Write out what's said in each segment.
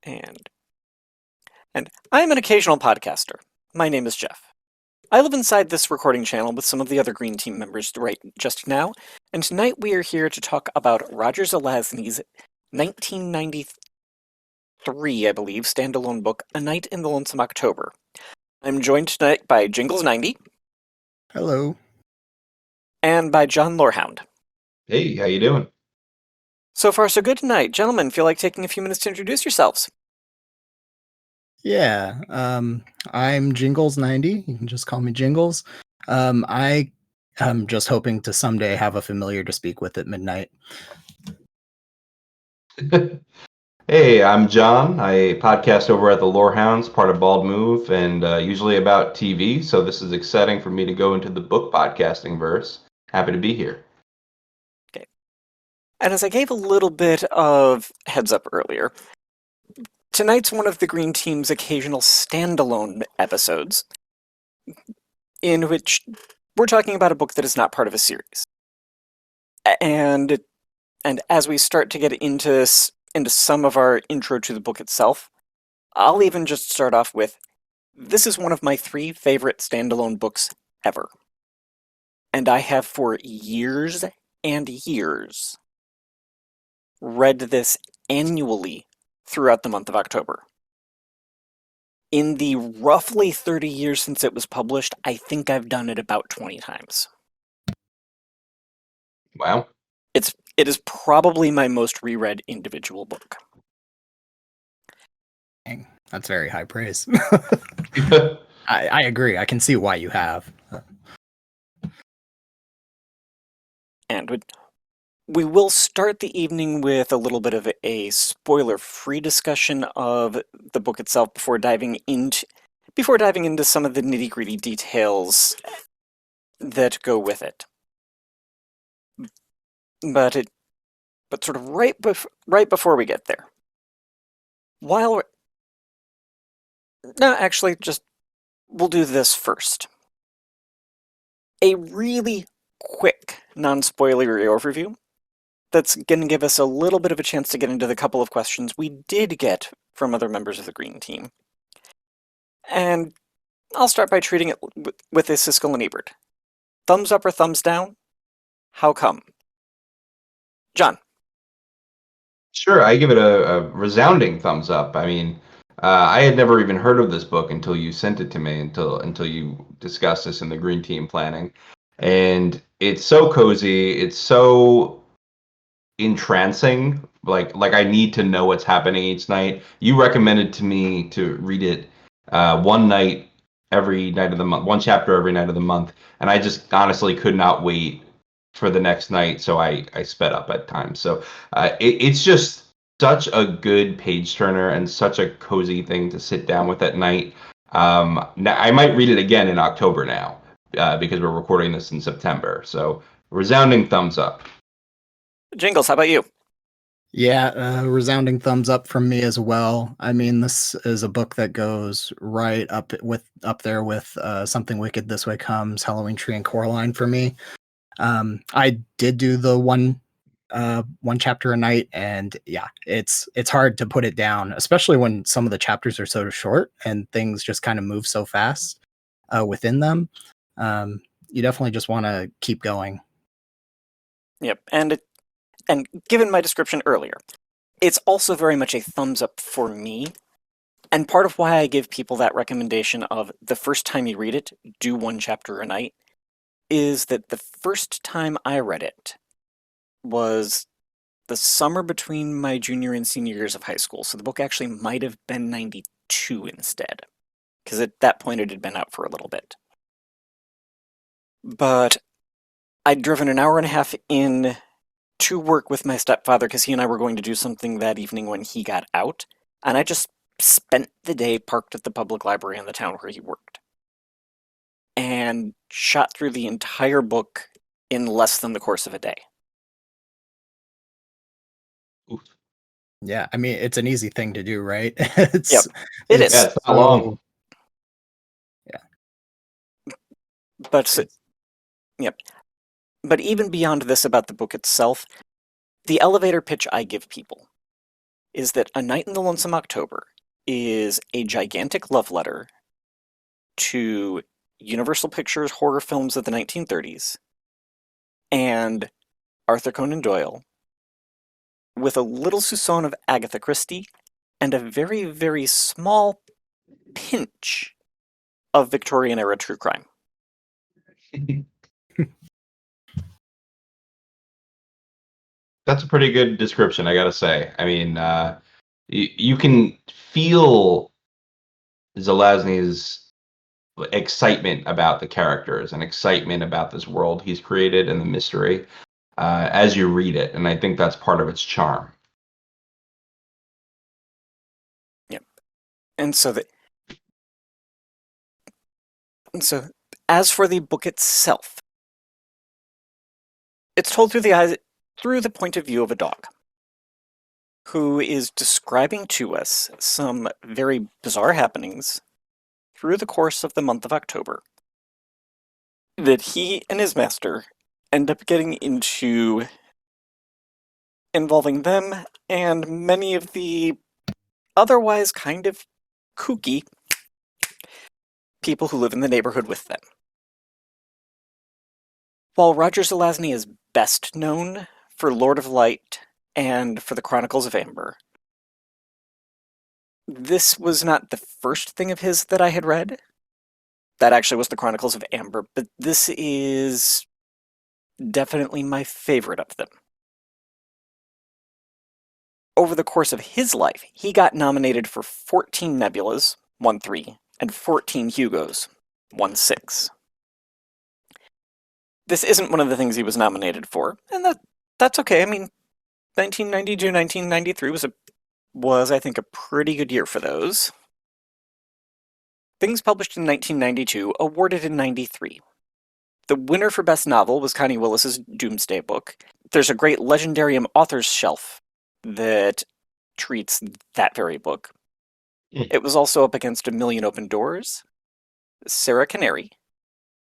And I'm an occasional podcaster. My name is Jeff. I live inside this recording channel with some of the other Green Team members right just now, and tonight we are here to talk about Roger Zelanzy's 1993, I believe, standalone book, A Night in the Lonesome October. I'm joined tonight by Jingles90 Hello. and by John Lorehound. Hey, how you doing? So far, so good tonight. Gentlemen, feel like taking a few minutes to introduce yourselves. Yeah, I'm Jingles90. You can just call me Jingles. I am just hoping to someday have a familiar to speak with at midnight. Hey, I'm John. I podcast over at the Lorehounds, part of Bald Move, and usually about TV. So this is exciting for me to go into the book podcasting verse. Happy to be here. Okay. And as I gave a little bit of heads up earlier, tonight's one of the Green Team's occasional standalone episodes, in which we're talking about a book that is not part of a series. And as we start to get into some of our intro to the book itself, I'll even just start off with, this is one of my 3 favorite standalone books ever. And I have for years and years read this annually throughout the month of October. In the roughly 30 years since it was published, I think I've done it about 20 times. Wow. It is probably my most reread individual book. Dang, that's very high praise. I agree. I can see why you have. And we will start the evening with a little bit of a spoiler-free discussion of the book itself before diving into some of the nitty-gritty details that go with it. But sort of right before we get there, we'll do this first. A really quick, non-spoilery overview that's going to give us a little bit of a chance to get into the couple of questions we did get from other members of the Green Team. And I'll start by treating it with a Siskel and Ebert. Thumbs up or thumbs down? How come? John. Sure, I give it a resounding thumbs up. I mean, I had never even heard of this book until you sent it to me, until you discussed this in the Green Team planning. And it's so cozy, it's so entrancing. Like I need to know what's happening each night. You recommended to me to read it one night every night of the month, one chapter every night of the month, and I just honestly could not wait for the next night, so I sped up at times. So it's just such a good page turner and such a cozy thing to sit down with at night. Now I might read it again in October now because we're recording this in September. So resounding thumbs up. Jingles, how about you? Yeah, resounding thumbs up from me as well. I mean, this is a book that goes right up there with Something Wicked This Way Comes, Halloween Tree, and Coraline for me. I did do the one chapter a night, and yeah, it's hard to put it down, especially when some of the chapters are so short and things just kind of move so fast within them. You definitely just want to keep going. Yep, and given my description earlier, it's also very much a thumbs up for me. And part of why I give people that recommendation of the first time you read it, do 1 chapter a night, is that the first time I read it was the summer between my junior and senior years of high school. So the book actually might have been 92 instead, because at that point it had been out for a little bit. But I'd driven an hour and a half in to work with my stepfather because he and I were going to do something that evening when he got out, and I just spent the day parked at the public library in the town where he worked and shot through the entire book in less than the course of a day. Oof. Yeah, I mean, it's an easy thing to do, right? Yep, it is. Yeah, it's not long. Yeah. But yep. But even beyond this about the book itself, the elevator pitch I give people is that A Night in the Lonesome October is a gigantic love letter to Universal Pictures horror films of the 1930s and Arthur Conan Doyle, with a little soupçon of Agatha Christie and a very, very small pinch of Victorian-era true crime. That's a pretty good description, I gotta say. I mean, you can feel Zelazny's excitement about the characters and excitement about this world he's created and the mystery as you read it, and I think that's part of its charm. Yep. And so as for the book itself, it's told through the point of view of a dog who is describing to us some very bizarre happenings through the course of the month of October that he and his master end up getting into, involving them and many of the otherwise kind of kooky people who live in the neighborhood with them. While Roger Zelazny is best known for Lord of Light and for the Chronicles of Amber, this was not the first thing of his that I had read. That actually was the Chronicles of Amber, but this is definitely my favorite of them. Over the course of his life, he got nominated for 14 Nebulas, won 3, and 14 Hugos, won 6. This isn't one of the things he was nominated for, and that's okay. I mean, 1992, 1993 was I think, a pretty good year for those. Things published in 1992, awarded in 93. The winner for Best Novel was Connie Willis's Doomsday Book. There's a great Legendarium authors shelf that treats that very book. It was also up against A Million Open Doors, Sarah Canary,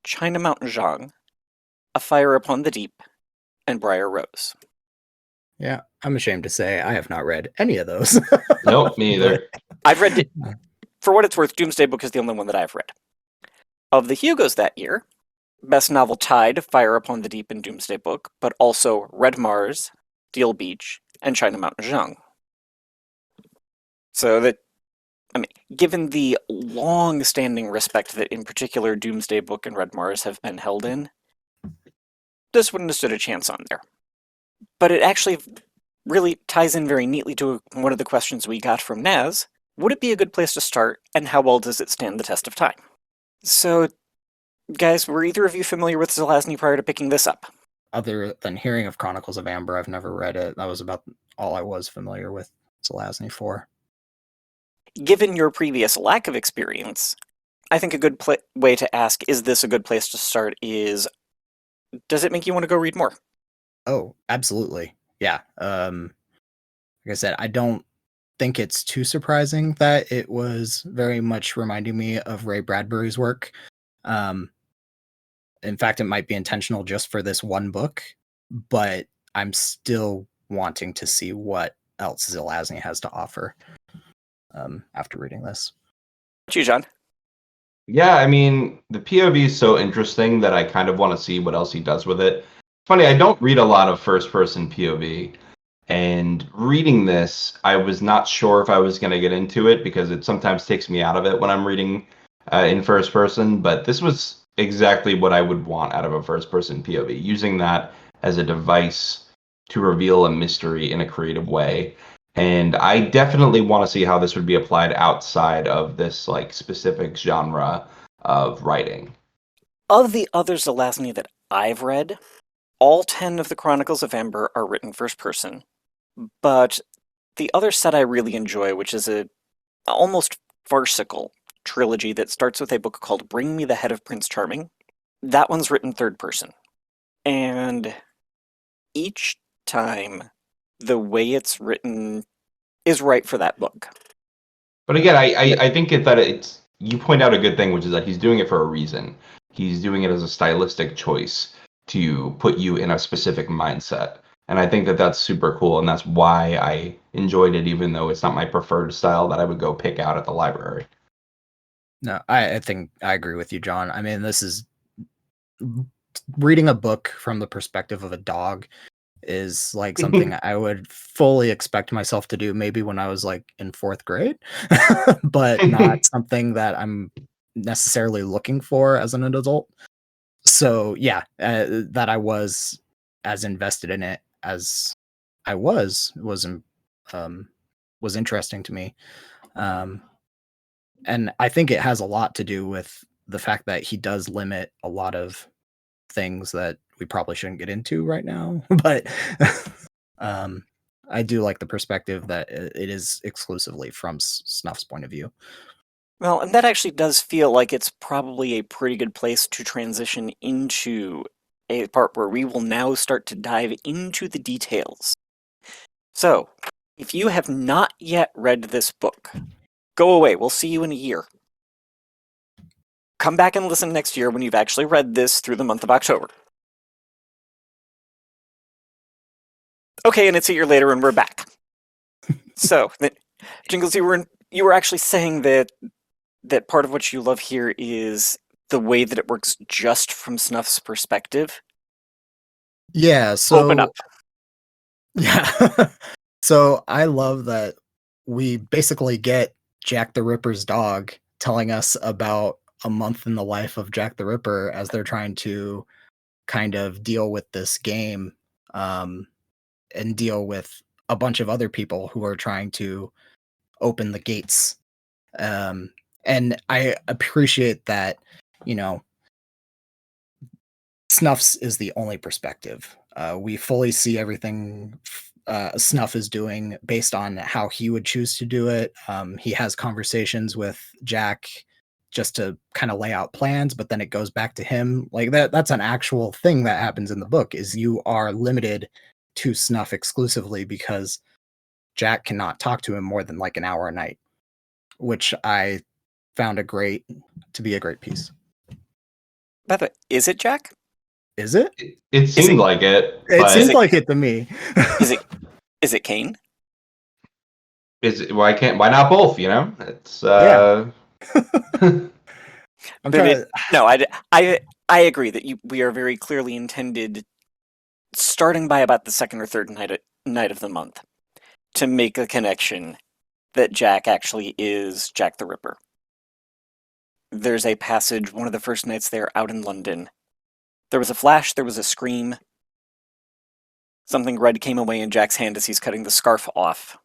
China Mountain Zhang, A Fire Upon the Deep, and Briar Rose. Yeah, I'm ashamed to say I have not read any of those. Nope, me either. I've read it. For what it's worth, Doomsday Book is the only one that I've read. Of the Hugos that year, Best Novel tied Fire Upon the Deep and Doomsday Book, but also Red Mars, Deal Beach, and China Mountain Zhang. So that, I mean, given the long-standing respect that in particular Doomsday Book and Red Mars have been held in, this wouldn't have stood a chance on there. But it actually really ties in very neatly to one of the questions we got from Naz. Would it be a good place to start, and how well does it stand the test of time? So, guys, were either of you familiar with Zelazny prior to picking this up? Other than hearing of Chronicles of Amber, I've never read it. That was about all I was familiar with Zelazny for. Given your previous lack of experience, I think a good way to ask, is this a good place to start, is, does it make you want to go read more? Oh, absolutely. Yeah. Like I said, I don't think it's too surprising that it was very much reminding me of Ray Bradbury's work. In fact, it might be intentional just for this one book, but I'm still wanting to see what else Zelazny has to offer after reading this. What you, John? Yeah, I mean, the POV is so interesting that I kind of want to see what else he does with it. Funny, I don't read a lot of first-person POV, and reading this, I was not sure if I was going to get into it because it sometimes takes me out of it when I'm reading in first person, but this was exactly what I would want out of a first-person POV, using that as a device to reveal a mystery in a creative way. And I definitely want to see how this would be applied outside of this like specific genre of writing. Of the other Zelazny that I've read, all 10 of the Chronicles of Amber are written first person, but the other set I really enjoy, which is a almost farcical trilogy that starts with a book called Bring Me the Head of Prince Charming, that one's written third person. And each time, the way it's written is right for that book. But again, I think that it's, you point out a good thing, which is that he's doing it for a reason. He's doing it as a stylistic choice to put you in a specific mindset. And I think that that's super cool, and that's why I enjoyed it, even though it's not my preferred style that I would go pick out at the library. No, I think I agree with you, John. I mean, this is reading a book from the perspective of a dog is like something I would fully expect myself to do maybe when I was like in fourth grade, but not something that I'm necessarily looking for as an adult. So yeah, that I was as invested in it as I was interesting to me. Um, and I think it has a lot to do with the fact that he does limit a lot of things that we probably shouldn't get into right now. But um, I do like the perspective that it is exclusively from Snuff's point of view. Well, and that actually does feel like it's probably a pretty good place to transition into a part where we will now start to dive into the details. So, if you have not yet read this book, go away. We'll see you in a year. Come back and listen next year when you've actually read this through the month of October. Okay, and it's a year later and we're back. So, Jingles, you were actually saying that part of what you love here is the way that it works just from Snuff's perspective. Yeah, so Open up. Yeah. So I love that we basically get Jack the Ripper's dog telling us about a month in the life of Jack the Ripper as they're trying to kind of deal with this game, and deal with a bunch of other people who are trying to open the gates. And I appreciate that, you know, Snuff's is the only perspective. We fully see everything Snuff is doing based on how he would choose to do it. He has conversations with Jack just to kind of lay out plans, but then it goes back to him. Like that's an actual thing that happens in the book is you are limited to Snuff exclusively because Jack cannot talk to him more than like an hour a night, which I found to be a great piece. By the way, is it Jack? Is it? It seemed like it, It but seemed like it to me. Is it Kane? why not both, you know? It's Yeah. I'm But trying no, I agree that we are very clearly intended, starting by about the second or third night of the month, to make a connection that Jack actually is Jack the Ripper. There's a passage, one of the first nights there out in London. There was a flash, there was a scream. Something red came away in Jack's hand as he's cutting the scarf off.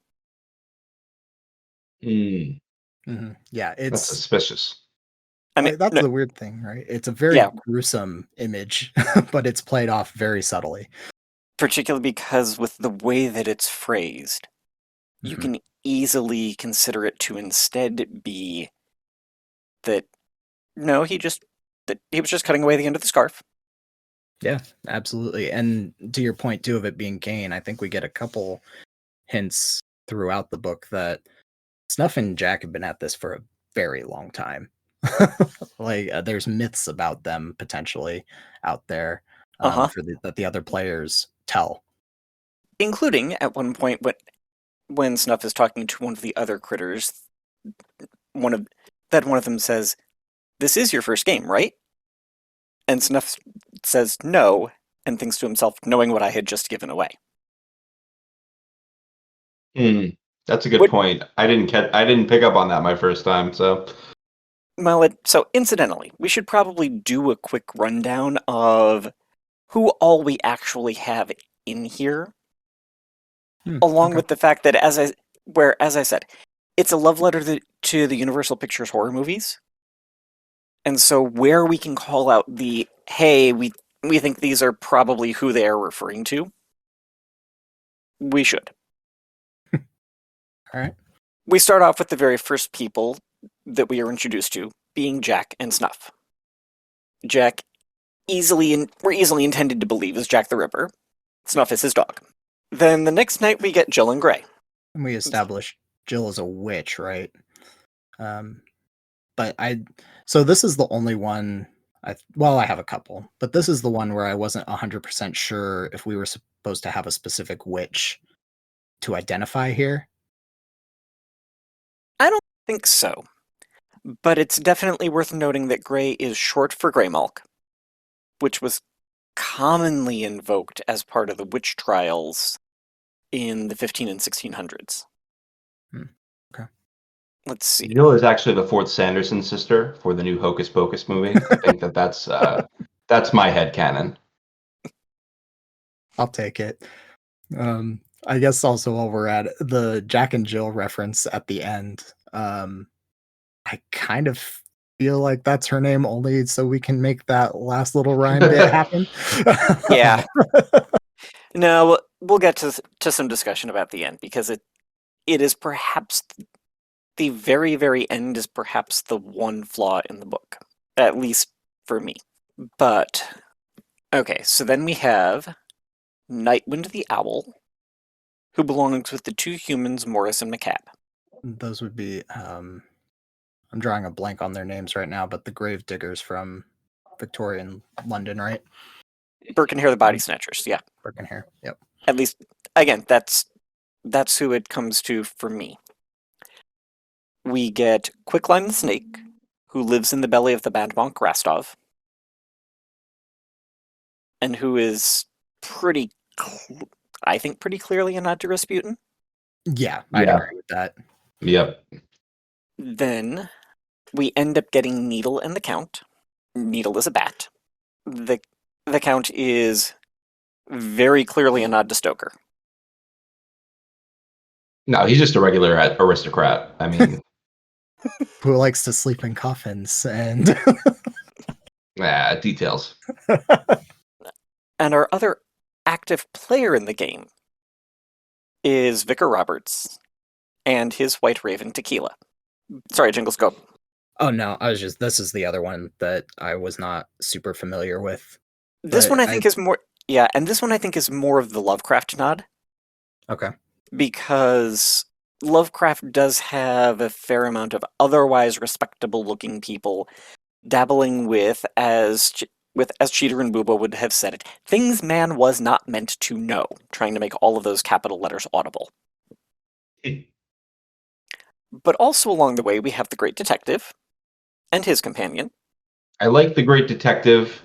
Mm-hmm. Yeah, that's suspicious. I mean, that's no, the weird thing, right? It's a very gruesome image, but it's played off very subtly. Particularly because with the way that it's phrased, you can easily consider it to instead be that no, he was just cutting away the end of the scarf. Yeah, absolutely. And to your point too of it being Kane, I think we get a couple hints throughout the book that Snuff and Jack have been at this for a very long time. Like there's myths about them potentially out there that the other players tell, including at one point when Snuff is talking to one of the other critters. One of them says, "This is your first game, right?" And Snuff says no, and thinks to himself, knowing what I had just given away. That's a good point. I didn't pick up on that my first time, so. Well, so incidentally, we should probably do a quick rundown of who all we actually have in here, along with the fact that as I said, it's a love letter to the Universal Pictures horror movies. And so where we can call out the, hey, we think these are probably who they are referring to, we should. All right. We start off with the very first people that we are introduced to, being Jack and Snuff. Jack, we're easily intended to believe is Jack the Ripper. Snuff is his dog. Then the next night we get Jill and Gray. And we establish Jill is a witch, right? So this is the only one I have a couple, but this is the one where I wasn't 100% sure if we were supposed to have a specific witch to identify here. I don't think so. But it's definitely worth noting that Grey is short for Greymalk, which was commonly invoked as part of the witch trials in the 15 and 1600s. Okay. Let's see. Jill is actually the fourth Sanderson sister for the new Hocus Pocus movie. I think that's my headcanon. I'll take it. I guess also while we're at it, the Jack and Jill reference at the end, I kind of feel like that's her name only so we can make that last little rhyme bit happen. Yeah. No, we'll get to some discussion about the end, because it is perhaps the very, very end is perhaps the one flaw in the book, at least for me. But, okay, so then we have Nightwind the Owl, who belongs with the two humans, Morris and McCab. Those would be, I'm drawing a blank on their names right now, but the grave diggers from Victorian London, right? Birkenhair the Body Snatchers, yeah. Birkenhair, yep. At least, again, that's who it comes to for me. We get Quicklime the Snake, who lives in the belly of the bad monk Rastov, and who is I think pretty clearly a nod to Rasputin. Yeah, I'd agree with that. Yep. Then we end up getting Needle and the Count. Needle is a bat. The Count is very clearly a nod to Stoker. No, he's just a regular aristocrat. I mean, Who likes to sleep in coffins and details. And our other active player in the game is Vicar Roberts and his White Raven Tequila. Sorry, Jingles, go. Oh no, this is the other one that I was not super familiar with. This one I think is more, and this one I think is more of the Lovecraft nod. Okay. Because Lovecraft does have a fair amount of otherwise respectable looking people dabbling with, as Cheater and Booba would have said it, things man was not meant to know, trying to make all of those capital letters audible. But also along the way, we have the Great Detective and his companion. I like the Great Detective.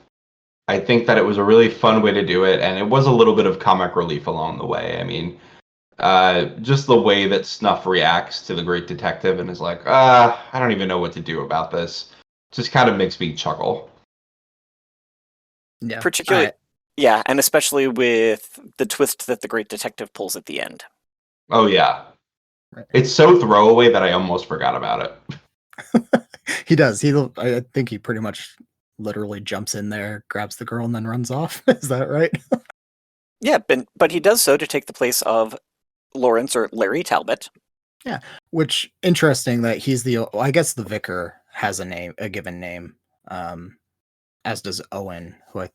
I think that it was a really fun way to do it, and it was a little bit of comic relief along the way. I mean, just the way that Snuff reacts to the Great Detective and is like, I don't even know what to do about this, just kind of makes me chuckle. Yeah. Particularly, and especially with the twist that the Great Detective pulls at the end. Oh, yeah. Right. It's so throwaway that I almost forgot about it. He does. I think he pretty much literally jumps in there, grabs the girl, and then runs off. Is that right? Yeah, but he does so to take the place of Lawrence or Larry Talbot. Yeah, which interesting that he's I guess the vicar has a given name, as does Owen, who I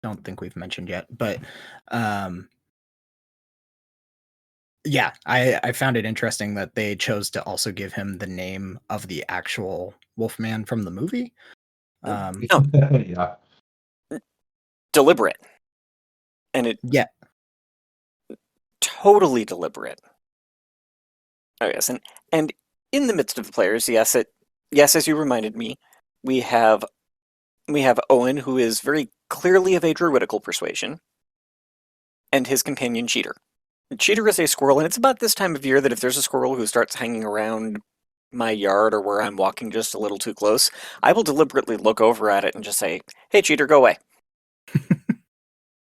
don't think we've mentioned yet. But yeah, I found it interesting that they chose to also give him the name of the actual Wolfman from the movie. Yeah. Deliberate. And totally deliberate. Oh yes, and in the midst of the players, yes, as you reminded me, we have Owen, who is very clearly of a druidical persuasion, and his companion Cheater. Cheater is a squirrel, and it's about this time of year that if there's a squirrel who starts hanging around my yard or where I'm walking just a little too close, I will deliberately look over at it and just say, "Hey, Cheater, go away."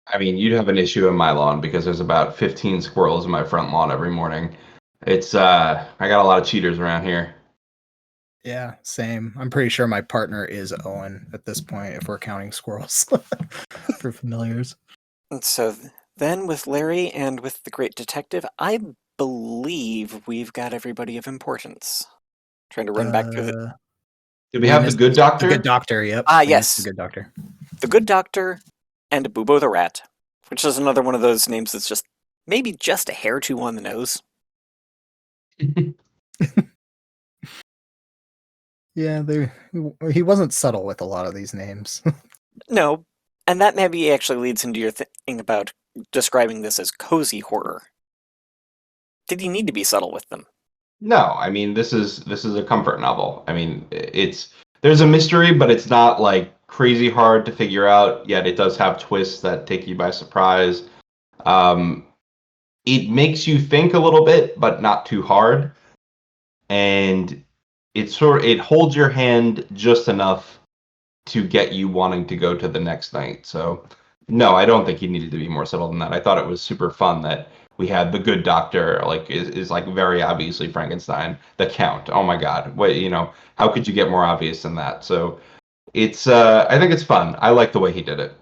I mean, you'd have an issue in my lawn because there's about 15 squirrels in my front lawn every morning. It's I got a lot of cheaters around here. Yeah, same. I'm pretty sure my partner is Owen at this point, if we're counting squirrels for familiars. And so then with Larry and with the Great Detective, I believe we've got everybody of importance. Trying to run back through the... Did we have the good doctor? The good doctor, yep. Yes. The good doctor. The good doctor and Bubo the Rat, which is another one of those names that's just maybe just a hair too on the nose. Yeah, he wasn't subtle with a lot of these names. No, and that maybe actually leads into your thing about describing this as cozy horror. Did he need to be subtle with them? No, I mean this is a comfort novel. I mean it's there's a mystery, but it's not like crazy hard to figure out. Yet it does have twists that take you by surprise. Um, it makes you think a little bit, but not too hard, and it holds your hand just enough to get you wanting to go to the next night. So, no, I don't think he needed to be more subtle than that. I thought it was super fun that we had the good doctor, like is like very obviously Frankenstein. The Count, oh my God, what how could you get more obvious than that? So it's I think it's fun. I like the way he did it.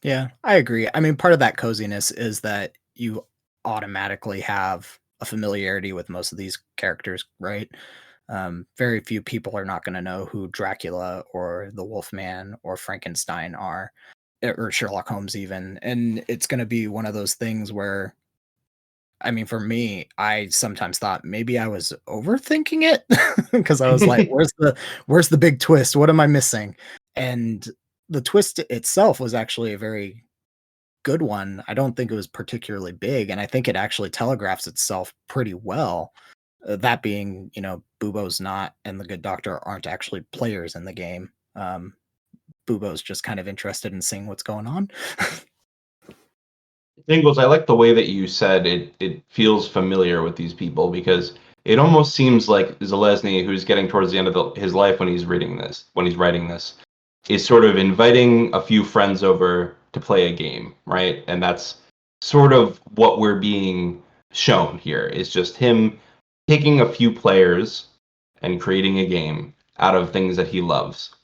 Yeah, I agree. I mean, part of that coziness is that you automatically have a familiarity with most of these characters, right? Very few people are not going to know who Dracula or the Wolfman or Frankenstein are, or Sherlock Holmes even. And it's going to be one of those things where, I mean, for me, I sometimes thought maybe I was overthinking it because I was like, where's the big twist? What am I missing? And the twist itself was actually a very good one. I don't think it was particularly big, and I think it actually telegraphs itself pretty well. That being, Bubo's not and the good doctor aren't actually players in the game. Bubo's just kind of interested in seeing what's going on. Ingles, I like the way that you said it feels familiar with these people because it almost seems like Zelazny, who's getting towards the end of his life when he's writing this, is sort of inviting a few friends over to play a game, right? And that's sort of what we're being shown here is just him taking a few players and creating a game out of things that he loves.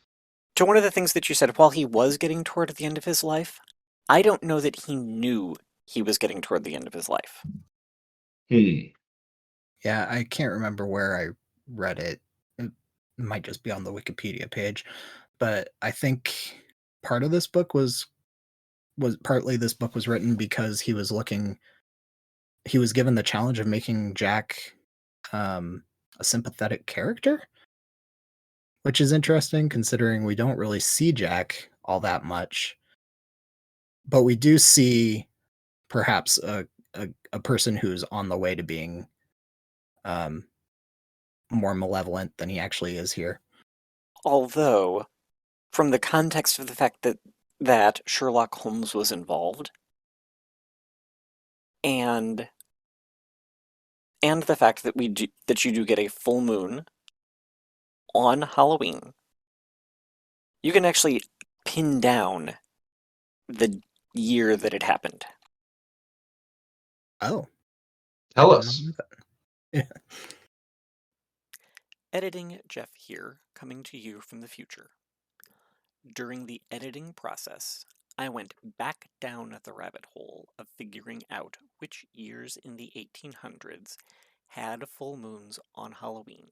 To one of the things that you said, while he was getting toward the end of his life, I don't know that he knew he was getting toward the end of his life. Hmm. Yeah, I can't remember where I read it. It might just be on the Wikipedia page, but I think part of this book was partly this book was written because he was given the challenge of making Jack a sympathetic character, which is interesting considering we don't really see Jack all that much, but we do see perhaps a person who's on the way to being um, more malevolent than he actually is here. Although, from the context of the fact that Sherlock Holmes was involved, and the fact that that you do get a full moon on Halloween, you can actually pin down the year that it happened. Oh, I Tell did not us. know that. Yeah. Editing Jeff here, coming to you from the future. During the editing process, I went back down the rabbit hole of figuring out which years in the 1800s had full moons on Halloween,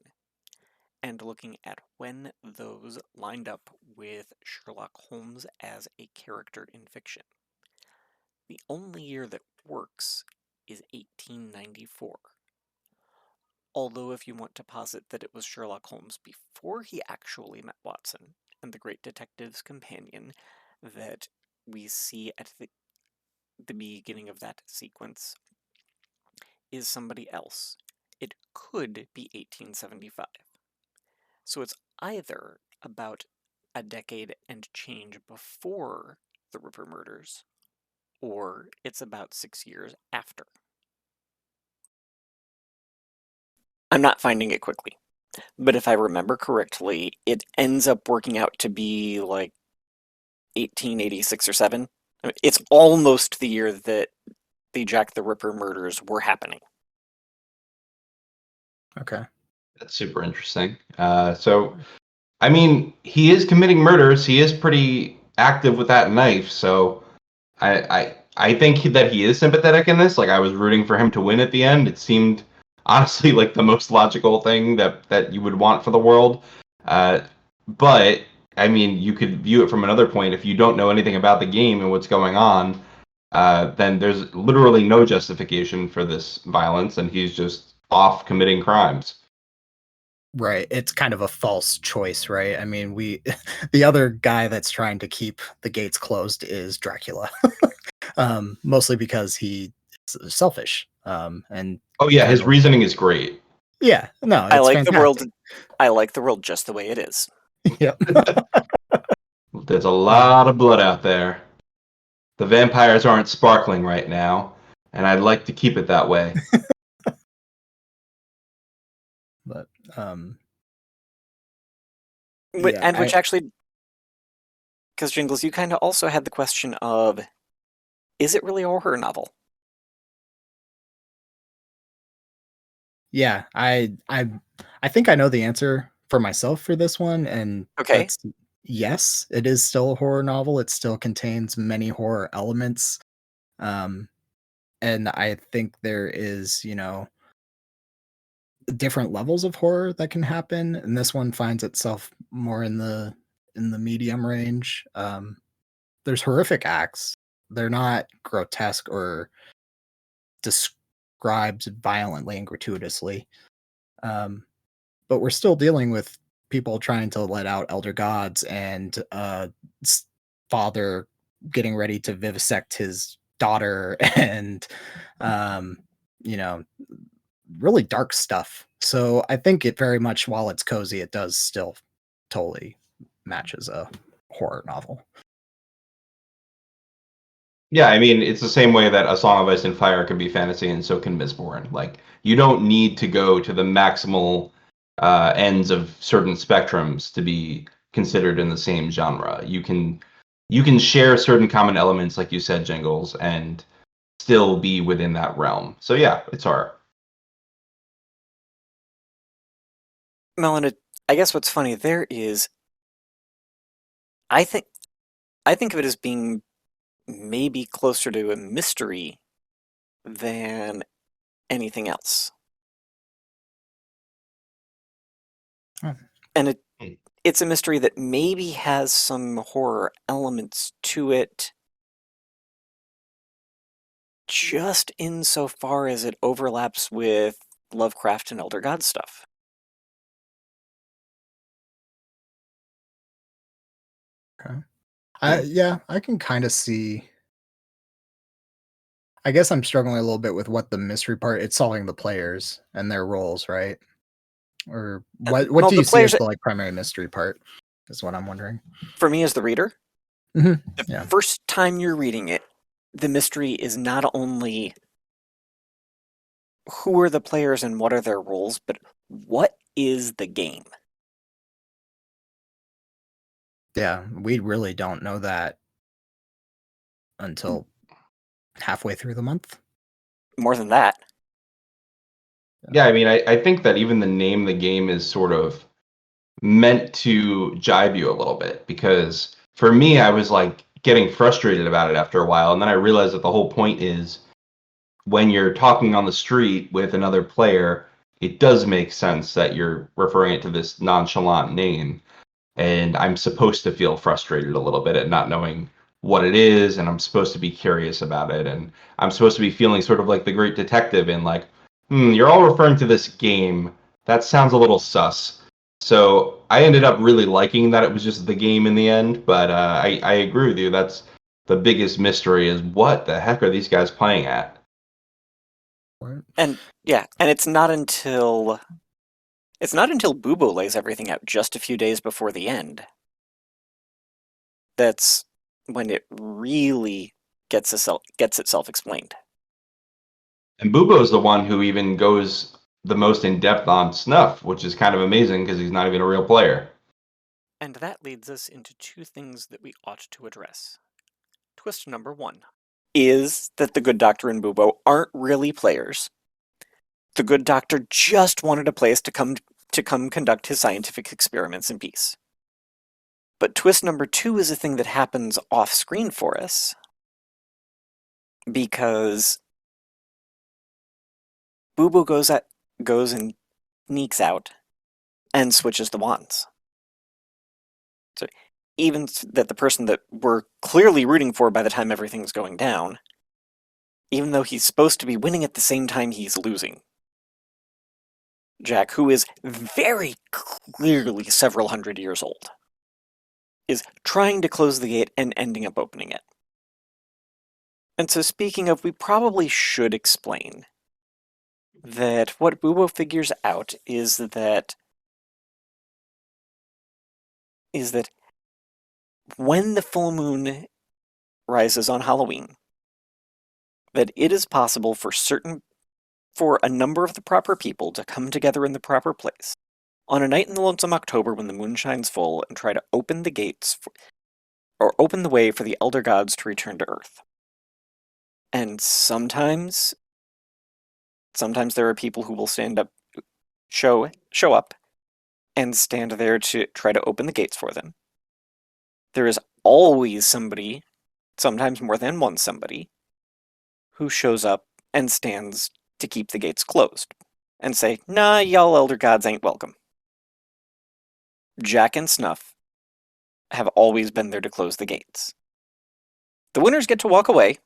and looking at when those lined up with Sherlock Holmes as a character in fiction. The only year that works is 1894. Although if you want to posit that it was Sherlock Holmes before he actually met Watson and the great detective's companion that we see at the beginning of that sequence is somebody else, it could be 1875. So it's either about a decade and change before the Ripper murders, or it's about 6 years after. I'm not finding it quickly, but if I remember correctly, it ends up working out to be like 1886 or 7. I mean, it's almost the year that the Jack the Ripper murders were happening. Okay. That's super interesting. So I mean, he is committing murders. He is pretty active with that knife. So I think that he is sympathetic in this. Like I was rooting for him to win at the end. It seemed honestly like the most logical thing that you would want for the world. Uh, but I mean, you could view it from another point. If you don't know anything about the game and what's going on, then there's literally no justification for this violence, and he's just off committing crimes. Right. It's kind of a false choice, right? I mean, the other guy that's trying to keep the gates closed is Dracula. Mostly because he is selfish. And Oh yeah, kind his of, reasoning is great. yeah, no, I it's like the world. fantastic. I like the world just the way it is. Yep. There's a lot of blood out there. The vampires aren't sparkling right now, and I'd like to keep it that way. But yeah, And which actually, because Jingles, you kind of also had the question of, is it really a horror novel? yeah, I think I know the answer for myself for this one, and Okay. that's yes, it is still a horror novel. It still contains many horror elements. Um, and I think there is, different levels of horror that can happen, and this one finds itself more in the medium range. There's horrific acts. They're not grotesque or described violently and gratuitously. But we're still dealing with people trying to let out elder gods and father getting ready to vivisect his daughter and um, you know really dark stuff. So I think it very much, while it's cozy, it does still totally matches a horror novel. Yeah, I mean, it's the same way that A Song of Ice and Fire can be fantasy, and so can Mistborn. Like, you don't need to go to the maximal ends of certain spectrums to be considered in the same genre. You can share certain common elements, like you said, Jingles, and still be within that realm. So yeah, it's horror. Melon, I guess what's funny there is, I think I think of it as being maybe closer to a mystery than anything else. Hmm. And Hmm. it's a mystery that maybe has some horror elements to it, just insofar as it overlaps with Lovecraft and Elder God stuff. Okay. Hmm. Yeah, I can kind of see. I guess I'm struggling a little bit with what the mystery part. It's solving the players and their roles, right? Or what Well, do the you see as players, the like primary mystery part? Is what I'm wondering. for me as the reader, Hmm. the Yeah. first time you're reading it, the mystery is not only who are the players and what are their roles, but what is the game? Yeah, we really don't know that until halfway through the month. More than that. Yeah, I mean, I think that even the name of the game is sort of meant to jibe you a little bit because for me, I was like getting frustrated about it after a while, and then I realized that the whole point is when you're talking on the street with another player, it does make sense that you're referring it to this nonchalant name. And I'm supposed to feel frustrated a little bit at not knowing what it is, and I'm supposed to be curious about it, and I'm supposed to be feeling sort of like the great detective in like, you're all referring to this game. That sounds a little sus. So I ended up really liking that it was just the game in the end, but I agree with you. That's the biggest mystery is what the heck are these guys playing at? Right. And yeah, and it's not until Bubo lays everything out just a few days before the end that's when it really gets itself explained. And Bubo's the one who even goes the most in depth on Snuff, which is kind of amazing because he's not even a real player. And that leads us into two things that we ought to address. Twist number one is that the Good Doctor and Bubo aren't really players. The Good Doctor just wanted a place to come conduct his scientific experiments in peace. But twist number two is a thing that happens off screen for us, because Bubo goes and sneaks out and switches the wands. So even that the person that we're clearly rooting for by the time everything's going down, even though he's supposed to be winning at the same time he's losing. Jack, who is very clearly several hundred years old, is trying to close the gate and ending up opening it. And so speaking of, we probably should explain that what Bubo figures out is that when the full moon rises on Halloween, that it is possible for a number of the proper people to come together in the proper place on a night in the Lonesome October when the moon shines full and try to open the gates or open the way for the elder gods to return to Earth. And sometimes there are people who will show up and stand there to try to open the gates for them. There is always somebody, sometimes more than one somebody, who shows up and stands to keep the gates closed and say, nah, y'all elder gods ain't welcome. Jack and Snuff have always been there to close the gates. The winners get to walk away.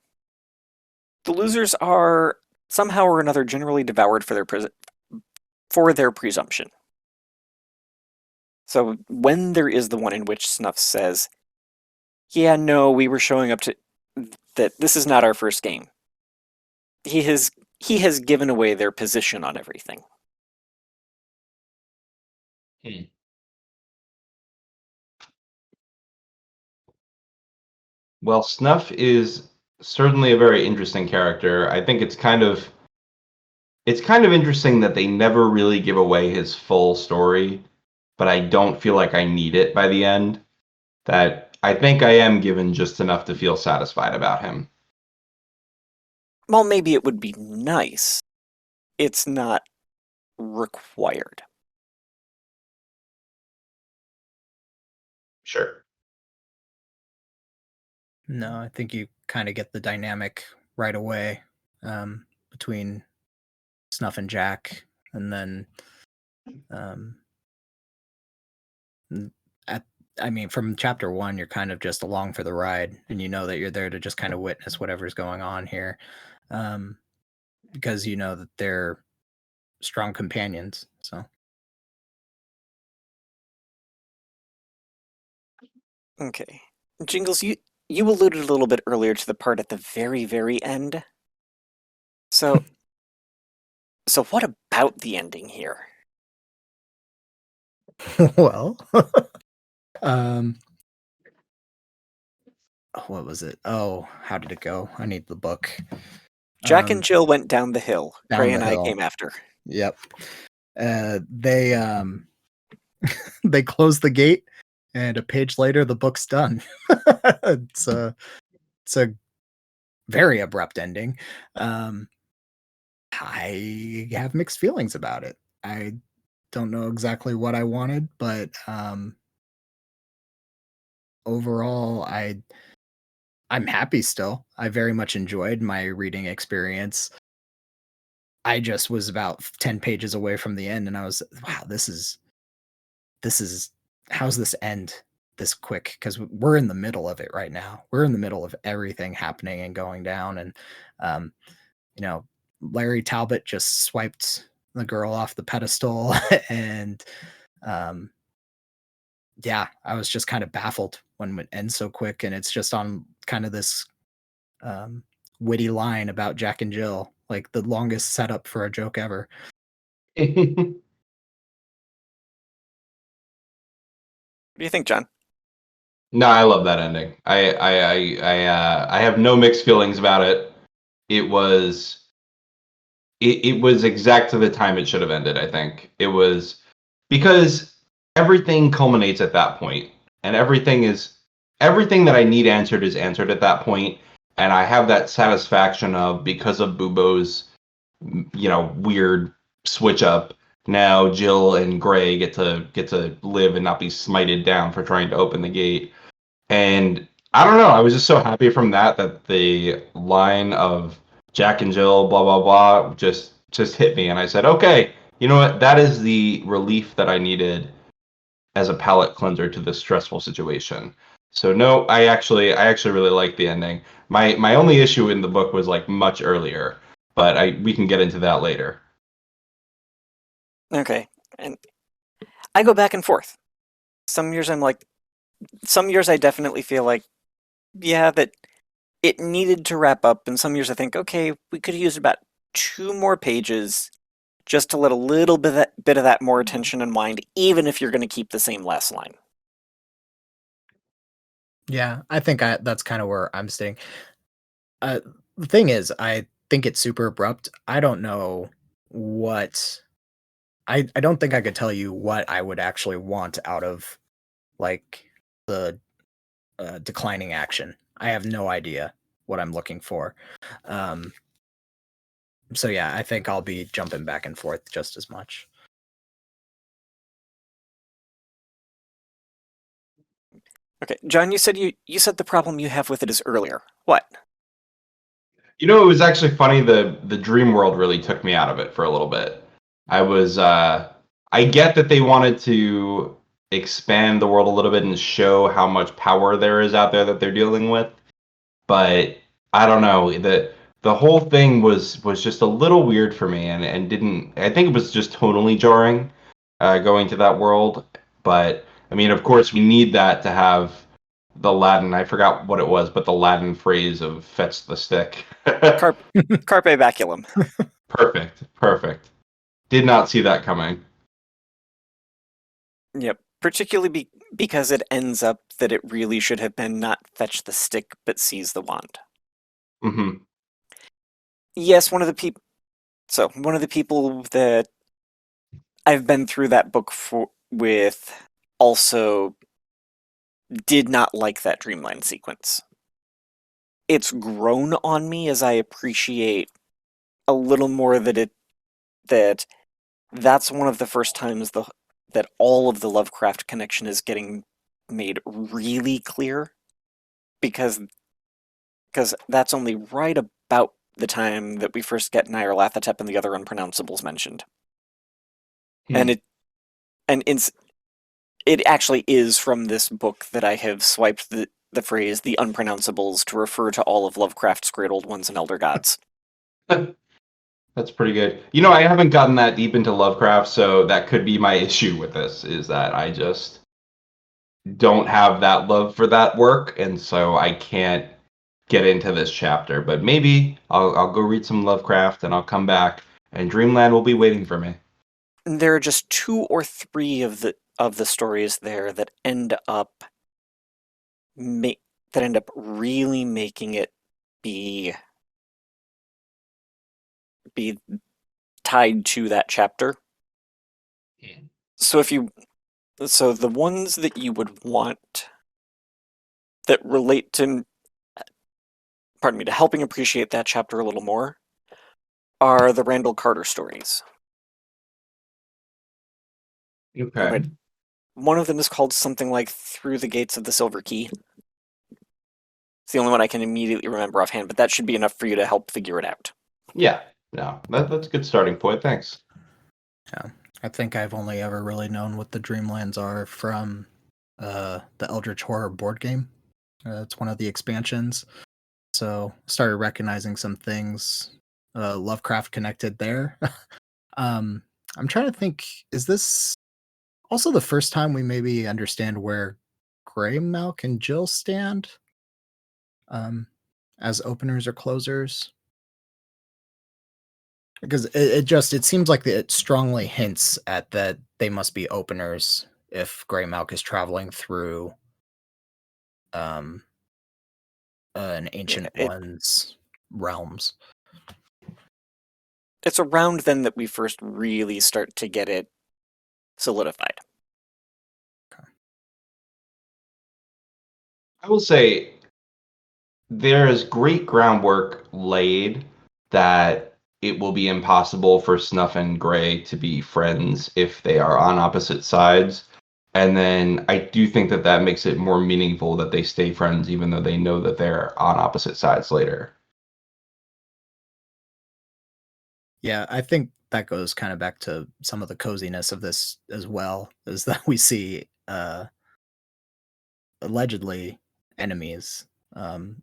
The losers are somehow or another generally devoured for their presumption. So when there is the one in which Snuff says, yeah, no, we were showing up to that this is not our first game, he has given away their position on everything. Well, Snuff is certainly a very interesting character. I think it's kind of interesting that they never really give away his full story, but I don't feel like I need it by the end. That I think I am given just enough to feel satisfied about him. Well, maybe it would be nice. It's not required. Sure. No, I think you kind of get the dynamic right away between Snuff and Jack, and then from chapter 1, you're kind of just along for the ride, and you know that you're there to just kind of witness whatever's going on here, because you know that they're strong companions. So okay, Jingles, you alluded a little bit earlier to the part at the very, very end. So what about the ending here? well, what was it? Oh, how did it go? I need the book. Jack and Jill went down the hill. Gray and I came after. Yep. They they closed the gate, and a page later, the book's done. It's a very abrupt ending. I have mixed feelings about it. I don't know exactly what I wanted, but overall, I'm happy still. I very much enjoyed my reading experience. I just was about 10 pages away from the end, and I was, wow, this is how's this end this quick? Because we're in the middle of it right now. We're in the middle of everything happening and going down, and Larry Talbot just swiped the girl off the pedestal, and yeah, I was just kind of baffled when it ends so quick, and it's just on kind of this witty line about Jack and Jill, like the longest setup for a joke ever. What do you think, John? No, I love that ending. I have no mixed feelings about it. It was exact to the time it should have ended. I think it was because everything culminates at that point, and everything that I need answered is answered at that point, and I have that satisfaction of, because of Bubo's weird switch up. Now Jill and Gray get to live and not be smited down for trying to open the gate. And I don't know, I was just so happy from that the line of Jack and Jill, blah blah blah, just hit me, and I said, okay, you know what? That is the relief that I needed as a palate cleanser to this stressful situation. So no, I actually really like the ending. My only issue in the book was like much earlier, but we can get into that later. Okay. And I go back and forth. Some years I'm like, some years I definitely feel like, yeah, that it needed to wrap up, and some years I think, okay, we could use about 2 more pages just to let a little bit of that more attention unwind, even if you're going to keep the same last line. Yeah, I think that's kind of where I'm staying. Uh, the thing is, I think it's super abrupt. I don't know what I don't think I could tell you what I would actually want out of like the declining action. I have no idea what I'm looking for. Um, so yeah, I think I'll be jumping back and forth just as much. Okay, John, you said the problem you have with it is earlier. What? You know, it was actually funny. The dream world really took me out of it for a little bit. I was I get that they wanted to expand the world a little bit and show how much power there is out there that they're dealing with, but I don't know. The whole thing was just a little weird for me, and didn't. I think it was just tonally jarring, going to that world. But I mean, of course, we need that to have the Latin. I forgot what it was, but the Latin phrase of "fetch the stick." Carp, carpe baculum. Perfect, perfect. Did not see that coming. Yep. Particularly because it ends up that it really should have been not fetch the stick, but seize the wand. Hmm. Yes, one of the people that I've been through that book with also did not like that dreamland sequence. It's grown on me as I appreciate a little more that that's one of the first times that all of the Lovecraft connection is getting made really clear, because that's only right about the time that we first get Nyarlathotep and the other unpronounceables mentioned. Hmm. And it actually is from this book that I have swiped the phrase "the unpronounceables" to refer to all of Lovecraft's great old ones and elder gods. That's pretty good. You know, I haven't gotten that deep into Lovecraft, so that could be my issue with this, is that I just don't have that love for that work, and so I can't get into this chapter. But maybe I'll go read some Lovecraft and I'll come back, and Dreamland will be waiting for me. There are just 2 or 3 of the stories there that end up really making it be be tied to that chapter. So if you so the ones that you would want that relate to, pardon me, to helping appreciate that chapter a little more are the Randall Carter stories. Okay. Right. One of them is called something like Through the Gates of the Silver Key. It's the only one I can immediately remember offhand, but that should be enough for you to help figure it out. Yeah. No, that's a good starting point. Thanks. Yeah, I think I've only ever really known what the Dreamlands are from the Eldritch Horror board game. It's one of the expansions. So started recognizing some things Lovecraft connected there. um, I'm trying to think, is this also the first time we maybe understand where Gray, Malk, and Jill stand um, as openers or closers? Because it seems like it strongly hints at that they must be openers if Grey Malk is traveling through um an Yeah, ancient one's realms. it's around then that we first really start to get it solidified. I will say there is great groundwork laid that it will be impossible for Snuff and Gray to be friends if they are on opposite sides. And then I do think that that makes it more meaningful that they stay friends even though they know that they're on opposite sides later. Yeah, I think that goes kind of back to some of the coziness of this as well, is that we see allegedly enemies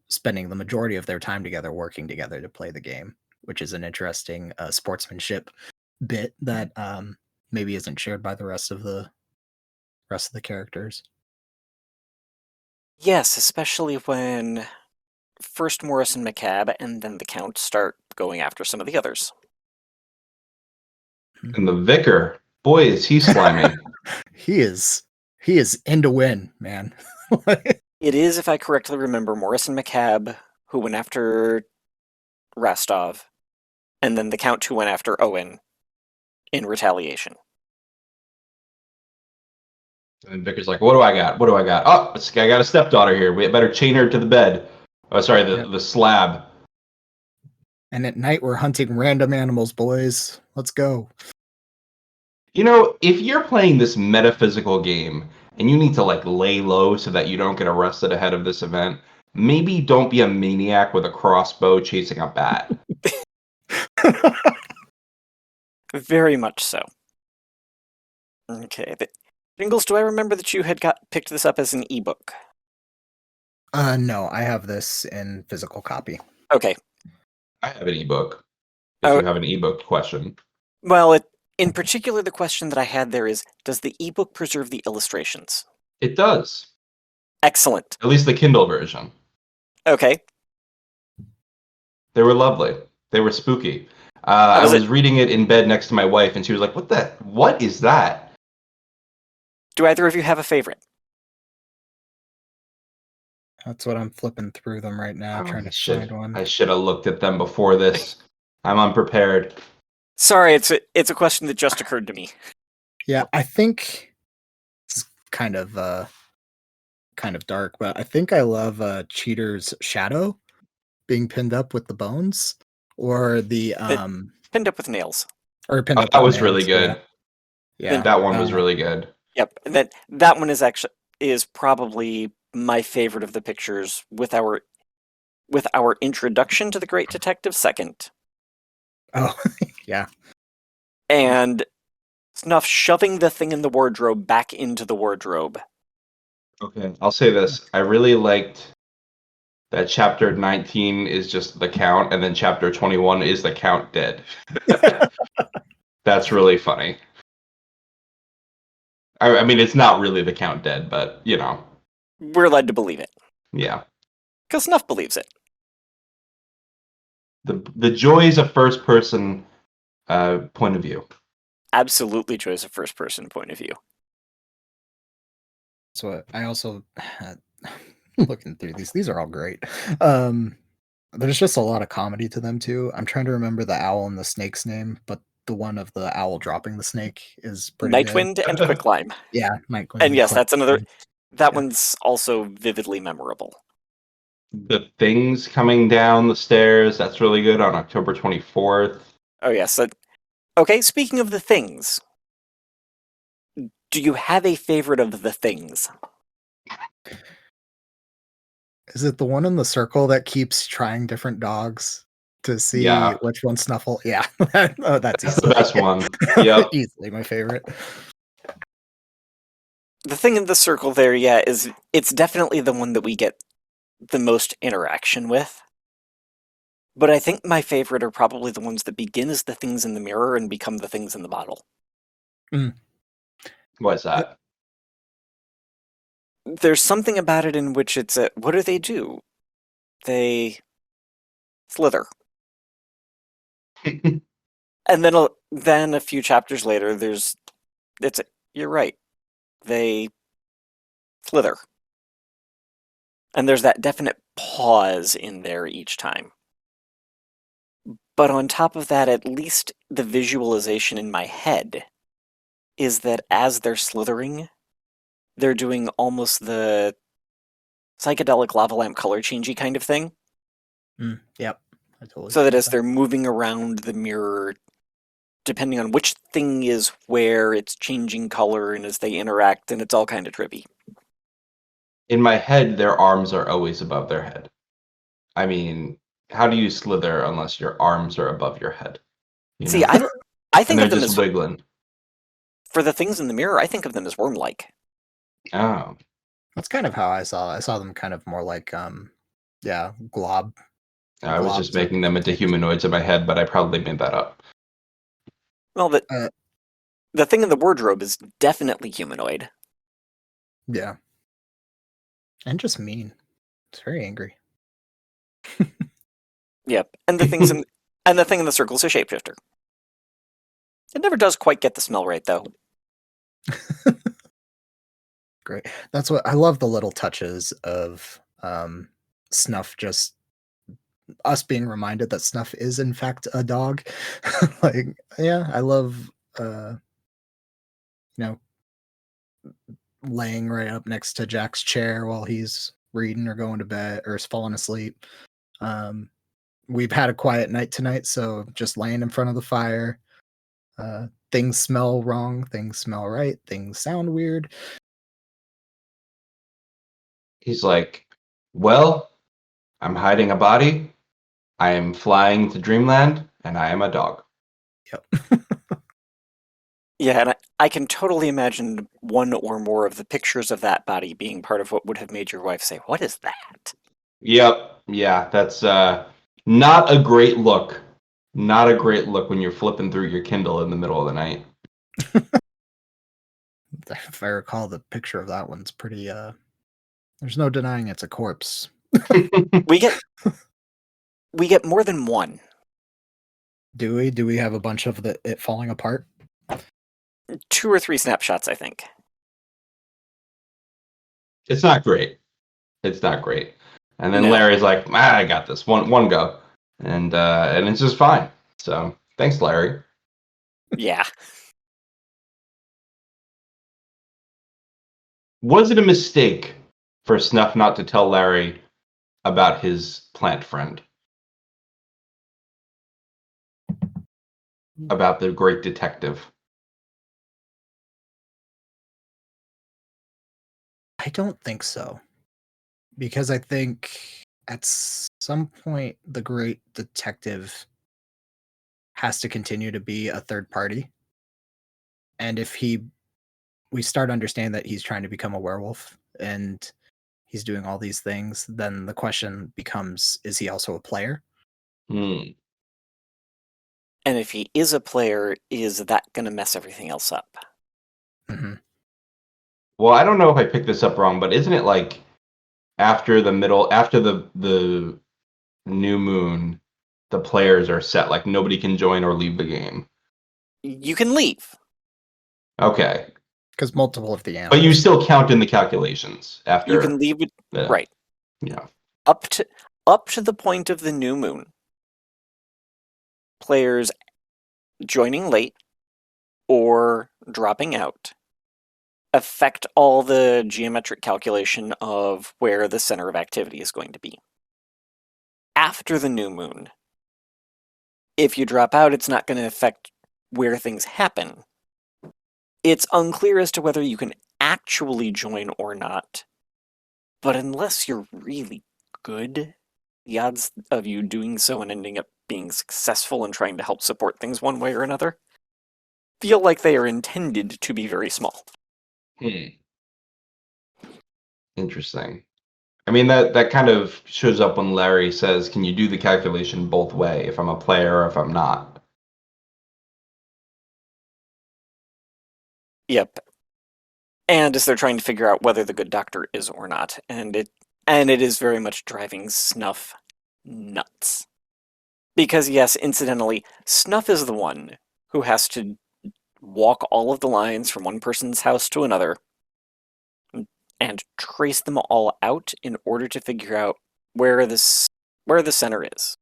spending the majority of their time together working together to play the game, which is an interesting sportsmanship bit that maybe isn't shared by the rest of the characters. Yes, especially when first Morris and McCabe and then the Count start going after some of the others. And the vicar, boy, is he slimy. He is in to win, man. It is, if I correctly remember, Morris and McCabe who went after Rostov, and then the Count who went after Owen in retaliation. And Vicar's like, what do I got? What do I got? Oh, I got a stepdaughter here. We better chain her to the bed. Oh, sorry, the slab. And at night we're hunting random animals, boys. Let's go. You know, if you're playing this metaphysical game and you need to like lay low so that you don't get arrested ahead of this event, maybe don't be a maniac with a crossbow chasing a bat. Very much so. Okay. Jingles, do I remember that you had picked this up as an ebook? No, I have this in physical copy. Okay. I have an ebook. If you have an ebook question. Well, in particular, the question that I had there is, does the ebook preserve the illustrations? It does. Excellent. At least the Kindle version. Okay. They were lovely. They were spooky. I was reading it in bed next to my wife, and she was like, what is that? Do either of you have a favorite? That's what I'm flipping through them right now, trying to find one. I should have looked at them before this. I'm unprepared. Sorry, it's a question that just occurred to me. Yeah, I think it's kind of dark, but I think I love Cheater's shadow being pinned up with the bones, or the pinned up with nails. Or pinned up. That was really good. Yeah, that one was really good. Yep, that one is probably my favorite of the pictures, with our introduction to the Great Detective second. Oh, yeah. And Snuff shoving the thing in the wardrobe back into the wardrobe. Okay, I'll say this. I really liked that chapter 19 is just the Count, and then chapter 21 is the Count dead. That's really funny. I mean, it's not really the Count dead, but, you know. We're led to believe it. Yeah. Because Snuff believes it. The joys of first-person point of view. Absolutely joys of first-person point of view. So I also looking through these are all great. There's just a lot of comedy to them too. I'm trying to remember the owl and the snake's name, but the one of the owl dropping the snake is pretty Nightwind good. and Quicklime. Yeah, Nightwind. And yes, that's another. That one's also vividly memorable. The Things coming down the stairs, that's really good, on October 24th. Oh yes. Okay, speaking of the Things, do you have a favorite of the Things? Is it the one in the circle that keeps trying different dogs to see which one Snuffle? Yeah. That's the best one. Yeah. Easily my favorite. The thing in the circle there, it's definitely the one that we get the most interaction with. But I think my favorite are probably the ones that begin as the things in the mirror and become the things in the bottle. What's that? There's something about it in which it's what do? They slither. And then a few chapters later, you're right. They slither. And there's that definite pause in there each time. But on top of that, at least the visualization in my head is that as they're slithering, they're doing almost the psychedelic lava lamp color changey kind of thing. Yep. I totally so that as they're moving around the mirror, depending on which thing is where, it's changing color, and as they interact, and it's all kind of trippy. In my head, their arms are always above their head. I mean, how do you slither unless your arms are above your head? You See, know? I think and of them just as wiggling. For the things in the mirror, I think of them as worm-like. Oh, that's kind of how I saw them, kind of more like glob. I was just making them into humanoids in my head, but I probably made that up. Well, The thing in the wardrobe is definitely humanoid. Yeah. And just mean. It's very angry. Yep, and the thing in the circle is a shapeshifter. It never does quite get the smell right, though. Great. That's what I love, the little touches of Snuff, just us being reminded that Snuff is in fact a dog. Like, yeah, I love you know, laying right up next to Jack's chair while he's reading or going to bed or is falling asleep. We've had a quiet night tonight, so just laying in front of the fire. Things smell wrong, things smell right, things sound weird. He's like, well, I'm hiding a body. I am flying to dreamland, and I am a dog. Yep. Yeah, and I can totally imagine one or more of the pictures of that body being part of what would have made your wife say, "What is that?" Yep. Yeah, that's not a great look. Not a great look when you're flipping through your Kindle in the middle of the night. If I recall, the picture of that one's pretty there's no denying it's a corpse. We get more than one. Do we? Do we have a bunch of it falling apart? 2 or 3 snapshots, I think. It's not great. It's not great. And then No. Larry's like, I got this. One go. And it's just fine. So thanks, Larry. Yeah. Was it a mistake for Snuff not to tell Larry about his plant friend? About the great detective? I don't think so. Because I think at some point the great detective has to continue to be a third party. And if we start understanding that he's trying to become a werewolf and he's doing all these things, then the question becomes, is he also a player? Hmm. And if he is a player, is that going to mess everything else up? Mm-hmm. Well, I don't know if I picked this up wrong, but isn't it like after the new moon, the players are set, like nobody can join or leave the game? You can leave. Okay. Because multiple of the But you animals. still count in the calculations after. You can leave with right. Yeah. Up to the point of the new moon. Players joining late or dropping out affect all the geometric calculation of where the center of activity is going to be. After the new moon, if you drop out, it's not going to affect where things happen. It's unclear as to whether you can actually join or not, but unless you're really good, the odds of you doing so and ending up being successful and trying to help support things one way or another feel like they are intended to be very small. Interesting. I mean, that kind of shows up when Larry says, can you do the calculation both way, if I'm a player or if I'm not? Yep. And as they're trying to figure out whether the good doctor is or not, and it is very much driving Snuff nuts. Because yes, incidentally, Snuff is the one who has to walk all of the lines from one person's house to another and trace them all out in order to figure out where the center is.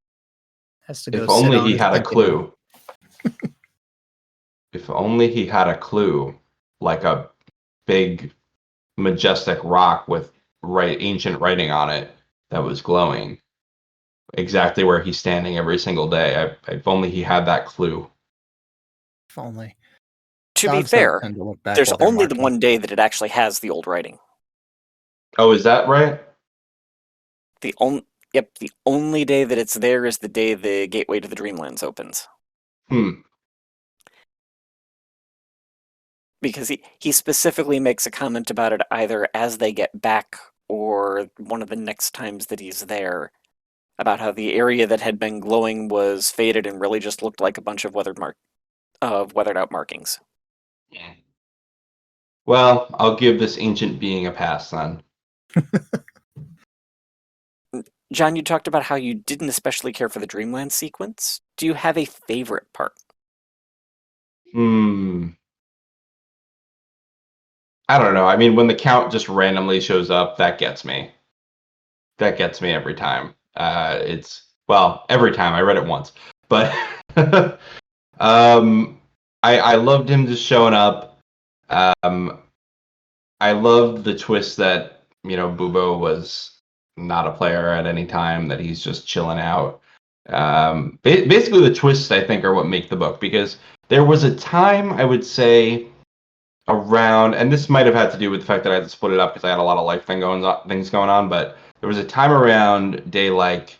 Has to go If sit only on he his had a thinking. clue. If only he had a clue, like a big, majestic rock with ancient writing on it that was glowing, exactly where he's standing every single day. If only he had that clue. If only. To be Dogs don't fair, tend to look back there's while they're only the marking. one day that it actually has the old writing. Oh, is that right? The only day that it's there is the day the gateway to the Dreamlands opens. Because he specifically makes a comment about it either as they get back or one of the next times that he's there, about how the area that had been glowing was faded and really just looked like a bunch of weathered out markings. Yeah. Well, I'll give this ancient being a pass then. John, you talked about how you didn't especially care for the Dreamland sequence. Do you have a favorite part? I don't know. I mean, when the count just randomly shows up, that gets me. That gets me every time. It's well, every time. I read it once, but I loved him just showing up. Um, I loved the twist that Bubo was not a player at any time; that he's just chilling out. Basically, the twists I think are what make the book, because there was a time, I would say, around, and this might have had to do with the fact that I had to split it up because I had a lot of things going on, but there was a time around day like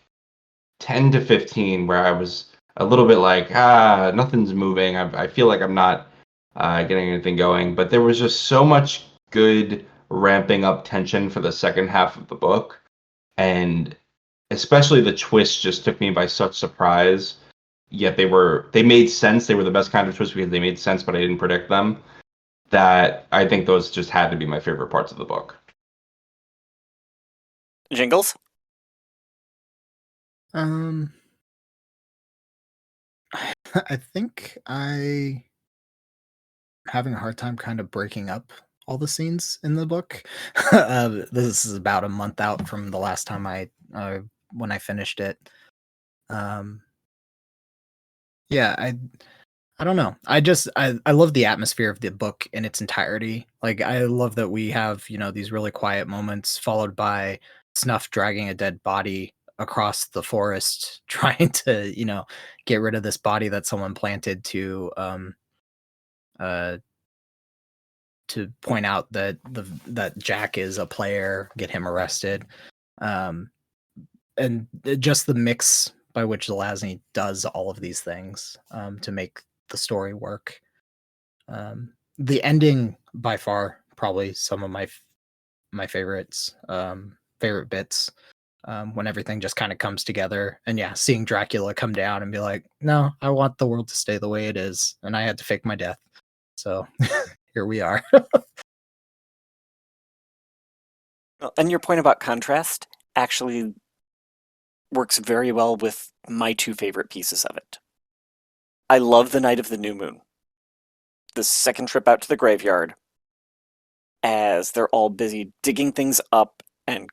10 to 15 where I was a little bit like, nothing's moving. I feel like I'm not getting anything going, but there was just so much good ramping up tension for the second half of the book, and especially the twists just took me by such surprise. Yet they made sense. They were the best kind of twist because they made sense, but I didn't predict them. That I think those just had to be my favorite parts of the book. Jingles? I think I having a hard time kind of breaking up all the scenes in the book. This is about a month out from the last time when I finished it. Yeah, I don't know. I love the atmosphere of the book in its entirety. Like, I love that we have, these really quiet moments followed by Snuff dragging a dead body across the forest trying to, get rid of this body that someone planted uh to point out that Jack is a player, get him arrested. Um and just the mix by which Zelanzy does all of these things to make the story work. The ending, by far, probably some of my favorites, favorite bits. When everything just kind of comes together, and yeah, seeing Dracula come down and be like, "No, I want the world to stay the way it is," and I had to fake my death. So here we are. And your point about contrast actually works very well with my two favorite pieces of it. I love the night of the new moon. The second trip out to the graveyard, as they're all busy digging things up and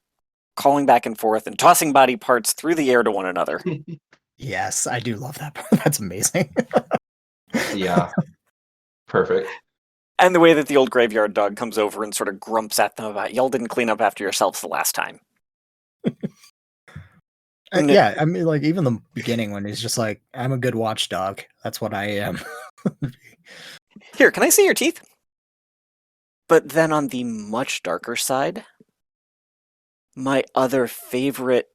calling back and forth and tossing body parts through the air to one another. Yes, I do love that part. That's amazing. Yeah, perfect. And the way that the old graveyard dog comes over and sort of grumps at them about, y'all didn't clean up after yourselves the last time. Yeah, I mean, like, even the beginning when he's just like, "I'm a good watchdog. That's what I am." Here, can I see your teeth? But then on the much darker side, my other favorite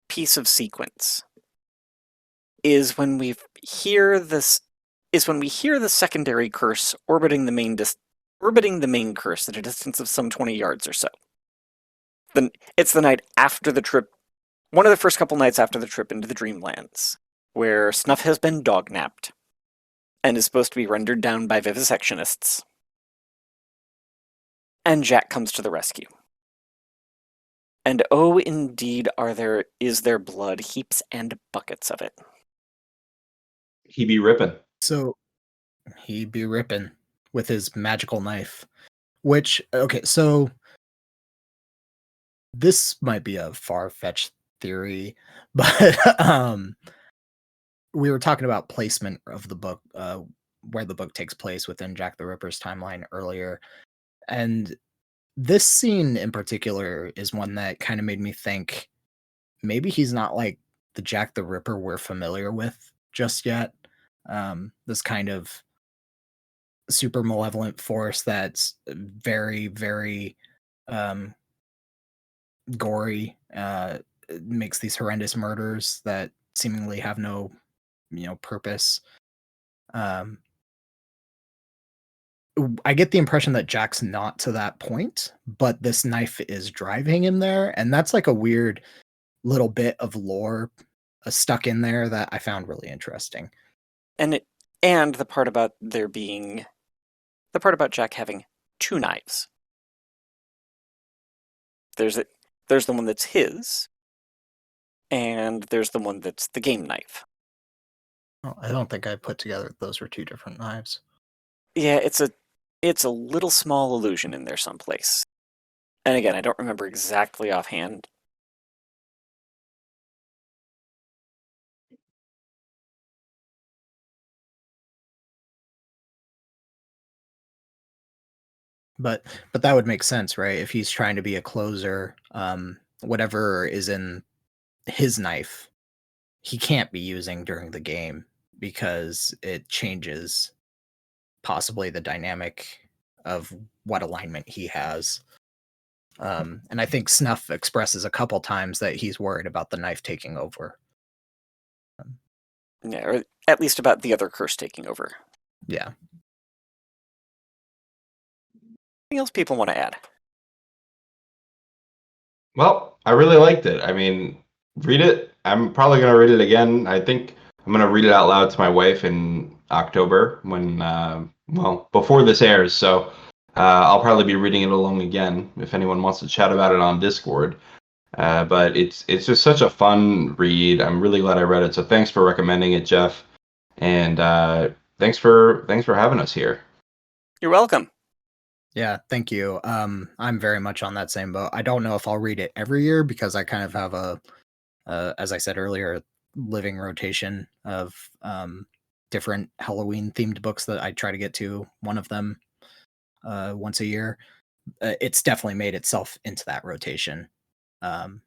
piece of sequence is when we hear the secondary curse orbiting the main curse at a distance of some 20 yards or so. Then it's the night after the trip, one of the first couple nights after the trip into the Dreamlands, where Snuff has been dognapped and is supposed to be rendered down by vivisectionists. And Jack comes to the rescue. And oh, indeed, is there blood, heaps and buckets of it. He be ripping. So he'd be ripping with his magical knife. Which, okay, so this might be a far-fetched theory, but we were talking about placement of the book, where the book takes place within Jack the Ripper's timeline earlier. And this scene in particular is one that kind of made me think maybe he's not like the Jack the Ripper we're familiar with just yet. This kind of super malevolent force that's very, very gory, makes these horrendous murders that seemingly have no, purpose. Um, I get the impression that Jack's not to that point, but this knife is driving him there, and that's like a weird little bit of lore stuck in there that I found really interesting. And the part about there being the part about Jack having 2 knives. There's the one that's his, and there's the one that's the game knife. Oh, I don't think I put together those were 2 different knives. Yeah, it's a little small allusion in there someplace. And again, I don't remember exactly offhand. But that would make sense, right? If he's trying to be a closer, whatever is in his knife, he can't be using during the game because it changes possibly the dynamic of what alignment he has. And I think Snuff expresses a couple times that he's worried about the knife taking over. Yeah, or at least about the other curse taking over. Yeah. Anything else people want to add? Well, I really liked it. I mean, read it. I'm probably going to read it again. I think I'm going to read it out loud to my wife in October when, well, before this airs. So I'll probably be reading it along again if anyone wants to chat about it on Discord. But it's just such a fun read. I'm really glad I read it. So thanks for recommending it, Jeff. And thanks for having us here. You're welcome. Yeah, thank you. I'm very much on that same boat. I don't know if I'll read it every year because I kind of have a, as I said earlier, living rotation of different Halloween themed books that I try to get to. One of them once a year. It's definitely made itself into that rotation. And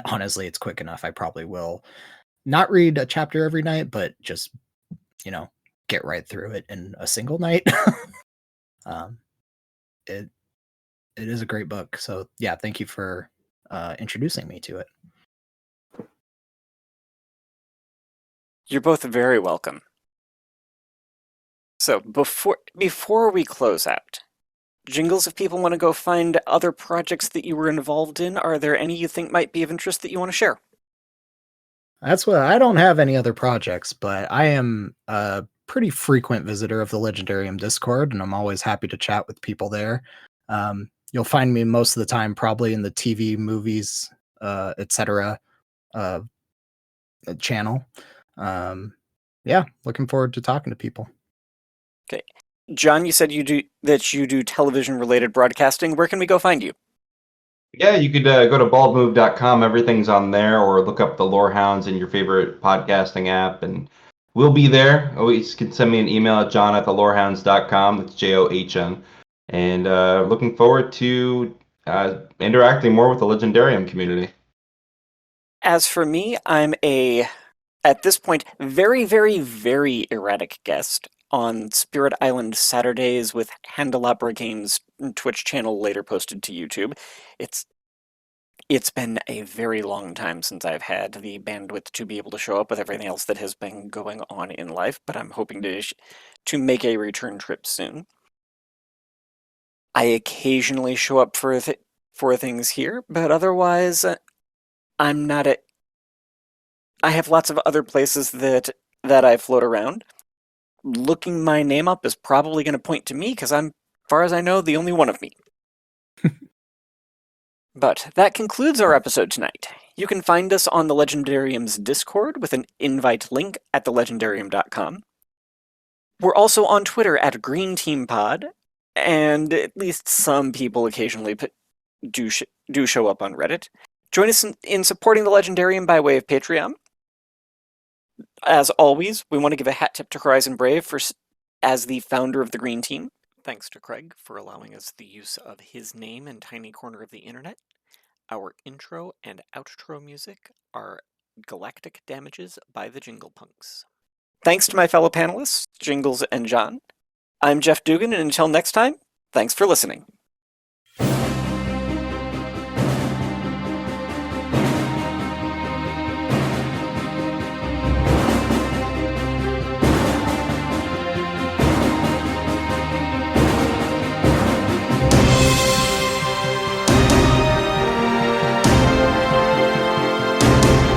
honestly, it's quick enough. I probably will not read a chapter every night, but just, get right through it in a single night. It is a great book. So yeah, thank you for introducing me to it. You're both very welcome. So before we close out, Jingles, if people want to go find other projects that you were involved in, are there any you think might be of interest that you want to share? That's what I don't have any other projects, but I am a pretty frequent visitor of the Legendarium Discord, and I'm always happy to chat with people there. You'll find me most of the time probably in the TV, movies, etc. Channel. Yeah, looking forward to talking to people. Okay. John, you said you do television related broadcasting. Where can we go find you? Yeah, you could go to baldmove.com. Everything's on there, or look up the Lorehounds in your favorite podcasting app, and we'll be there. Always can send me an email at john@thelorehounds.com. That's JOHN. And looking forward to interacting more with the Legendarium community. As for me, I'm at this point, very, very, very erratic guest on Spirit Island Saturdays with Handelabra Games Twitch channel, later posted to YouTube. It's been a very long time since I've had the bandwidth to be able to show up with everything else that has been going on in life, but I'm hoping to make a return trip soon. I occasionally show up for things here, but otherwise, I'm not at. I have lots of other places that I float around. Looking my name up is probably going to point to me because I'm, far as I know, the only one of me. But that concludes our episode tonight. You can find us on the Legendarium's Discord with an invite link at thelegendarium.com. We're also on Twitter at GreenTeamPod, and at least some people occasionally do show up on Reddit. Join us in supporting the Legendarium by way of Patreon. As always, we want to give a hat tip to Horizon Brave as the founder of the Green Team. Thanks to Craig for allowing us the use of his name and tiny corner of the internet. Our intro and outro music are Galactic Damages by the Jingle Punks. Thanks to my fellow panelists, Jingles and John. I'm Jeff Dugan, and until next time, thanks for listening.